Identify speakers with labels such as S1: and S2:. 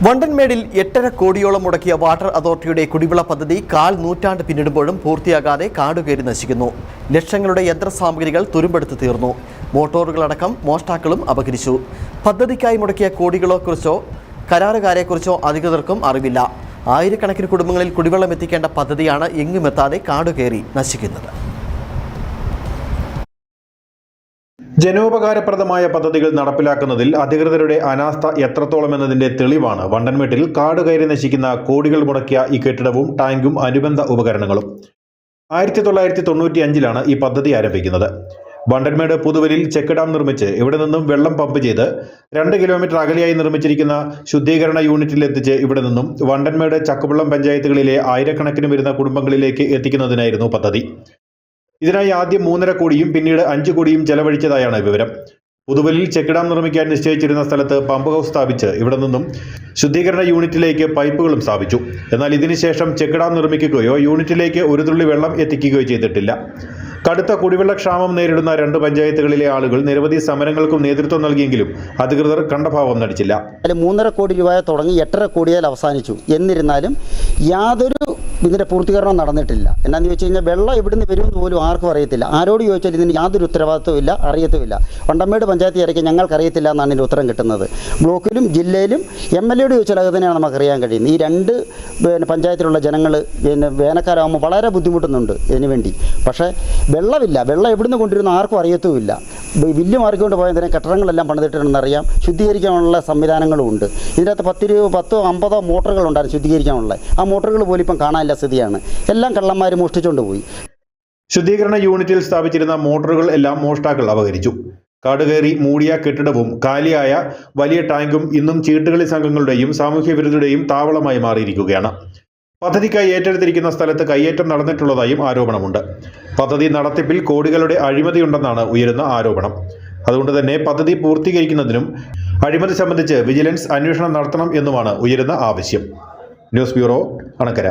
S1: വണ്ടൻമേടിൽ 8.5 കോടിയോളം മുടക്കിയ വാട്ടർ അതോറിറ്റിയുടെ കുടിവെള്ള പദ്ധതി കാൽ നൂറ്റാണ്ട് പിന്നിടുമ്പോഴും പൂർത്തിയാകാതെ കാടുകയറി നശിക്കുന്നു. ലക്ഷങ്ങളുടെ യന്ത്രസാമഗ്രികൾ തുരുമ്പെടുത്ത് തീർന്നു. മോട്ടോറുകളടക്കം മോഷ്ടാക്കളും അപഹരിച്ചു. പദ്ധതിക്കായി മുടക്കിയ കോടികളെക്കുറിച്ചോ കരാറുകാരെക്കുറിച്ചോ അധികൃതർക്കും അറിവില്ല. ആയിരക്കണക്കിന് കുടുംബങ്ങളിൽ കുടിവെള്ളം എത്തിക്കേണ്ട പദ്ധതിയാണ് എങ്ങുമെത്താതെ കാടുകയറി നശിക്കുന്നത്.
S2: ജനോപകാരപ്രദമായ പദ്ധതികൾ നടപ്പിലാക്കുന്നതിൽ അധികൃതരുടെ അനാസ്ഥ എത്രത്തോളം എന്നതിന്റെ തെളിവാണ് വണ്ടൻമേട്ടിൽ കാട് കയറി നശിക്കുന്ന കോടികൾ മുടക്കിയ ഈ കെട്ടിടവും ടാങ്കും അനുബന്ധ ഉപകരണങ്ങളും. 1995 ഈ പദ്ധതി ആരംഭിക്കുന്നത്. വണ്ടൻമേട് പുതുവലിൽ ചെക്ക് ഡാം നിർമ്മിച്ച് ഇവിടെ നിന്നും വെള്ളം പമ്പ് ചെയ്ത് 2 കിലോമീറ്റർ അകലെയായി നിർമ്മിച്ചിരിക്കുന്ന ശുദ്ധീകരണ യൂണിറ്റിൽ എത്തിച്ച് ഇവിടെ നിന്നും വണ്ടൻമേട് ചക്കുവള്ളം പഞ്ചായത്തുകളിലെ ആയിരക്കണക്കിന് വരുന്ന കുടുംബങ്ങളിലേക്ക് എത്തിക്കുന്നതിനായിരുന്നു പദ്ധതി. ഇതിനായി ആദ്യം 3.5 കോടിയും പിന്നീട് 5 കോടിയും ചെലവഴിച്ചതായാണ് വിവരം. പുതുവലിൽ ചെക്ക് ഡാം നിർമ്മിക്കാൻ നിശ്ചയിച്ചിരുന്ന സ്ഥലത്ത് പമ്പ് ഹൗസ് സ്ഥാപിച്ച് ഇവിടെ നിന്നും ശുദ്ധീകരണ യൂണിറ്റിലേക്ക് പൈപ്പുകളും സ്ഥാപിച്ചു. എന്നാൽ ഇതിനുശേഷം ചെക്ക് ഡാം നിർമ്മിക്കുകയോ യൂണിറ്റിലേക്ക് ഒരു തുള്ളി വെള്ളം എത്തിക്കുകയോ ചെയ്തിട്ടില്ല. കടുത്ത കുടിവെള്ളക്ഷാമം നേരിടുന്ന 2 പഞ്ചായത്തുകളിലെ ആളുകൾ നിരവധി സമരങ്ങൾക്കും നേതൃത്വം നൽകിയെങ്കിലും അധികൃതർ കണ്ടഭാവം നടിച്ചില്ല.
S3: 3.5 കോടി രൂപ തുടങ്ങി 8.5 കോടിയാൽ അവസാനിച്ചു. എന്നിരുന്നാലും യാതൊരു ഇതിൻ്റെ പൂർത്തീകരണം നടന്നിട്ടില്ല. എന്നാന്ന് ചോദിച്ചു കഴിഞ്ഞാൽ വെള്ളം എവിടുന്ന് വരുമെന്ന് പോലും ആർക്കും അറിയത്തില്ല. ആരോട് ചോദിച്ചാൽ ഇതിന് യാതൊരു ഉത്തരവാദിത്വവും ഇല്ല, അറിയത്തുമില്ല. വണ്ടൻമേട് പഞ്ചായത്ത് ഇറക്കി ഞങ്ങൾക്കറിയത്തില്ല എന്നാണ് ഇതിൻ്റെ ഉത്തരം കിട്ടുന്നത്. ബ്ലോക്കിലും ജില്ലയിലും MLAയോട് ചോദിച്ചാൽ അത് തന്നെയാണ് നമുക്കറിയാൻ കഴിയുന്നത്. ഈ 2 പഞ്ചായത്തിലുള്ള ജനങ്ങൾ വേനൽക്കാലമാകുമ്പോൾ വളരെ ബുദ്ധിമുട്ടുന്നുണ്ട് ഇതിനു വേണ്ടി. പക്ഷേ വെള്ളമില്ല. വെള്ളം എവിടുന്ന് കൊണ്ടുവരുന്ന ആർക്കും അറിയത്തുമില്ല. വില്ല് മാറിക്കൊണ്ട് പോയാൽ തന്നെ കെട്ടിടങ്ങളെല്ലാം പണിതിട്ടുണ്ടെന്നറിയാം. ശുദ്ധീകരിക്കാനുള്ള സംവിധാനങ്ങളും ഉണ്ട്. ഇതിനകത്ത് 10-50 മോട്ടറുകളുണ്ടായിരുന്നു ശുദ്ധീകരിക്കാനുള്ള. ആ മോട്ടറുകൾ പോലും ഇപ്പം കാണാനില്ല സ്ഥിതിയാണ്. എല്ലാം കള്ളന്മാർ മോഷ്ടിച്ചുകൊണ്ട് പോയി.
S2: ശുദ്ധീകരണ യൂണിറ്റിൽ സ്ഥാപിച്ചിരുന്ന മോട്ടറുകൾ എല്ലാം മോഷ്ടാക്കൾ അപഹരിച്ചു. കാടുകയറി മൂടിയ കെട്ടിടവും കാലിയായ വലിയ ടാങ്കും ഇന്നും ചീട്ടുകളി സംഘങ്ങളുടെയും സാമൂഹ്യ വിരുദ്ധരുടെയും താവളമായി മാറിയിരിക്കുകയാണ്. പദ്ധതിക്കായി ഏറ്റെടുത്തിരിക്കുന്ന സ്ഥലത്ത് കയ്യേറ്റം നടന്നിട്ടുള്ളതായും ആരോപണമുണ്ട്. പദ്ധതി നടത്തിപ്പിൽ കോടികളുടെ അഴിമതിയുണ്ടെന്നാണ് ഉയരുന്ന ആരോപണം. അതുകൊണ്ട് തന്നെ പദ്ധതി പൂർത്തീകരിക്കുന്നതിനും അഴിമതി സംബന്ധിച്ച് വിജിലൻസ് അന്വേഷണം നടത്തണം എന്നുമാണ് ഉയരുന്ന ആവശ്യം. News bureau, Anakkara.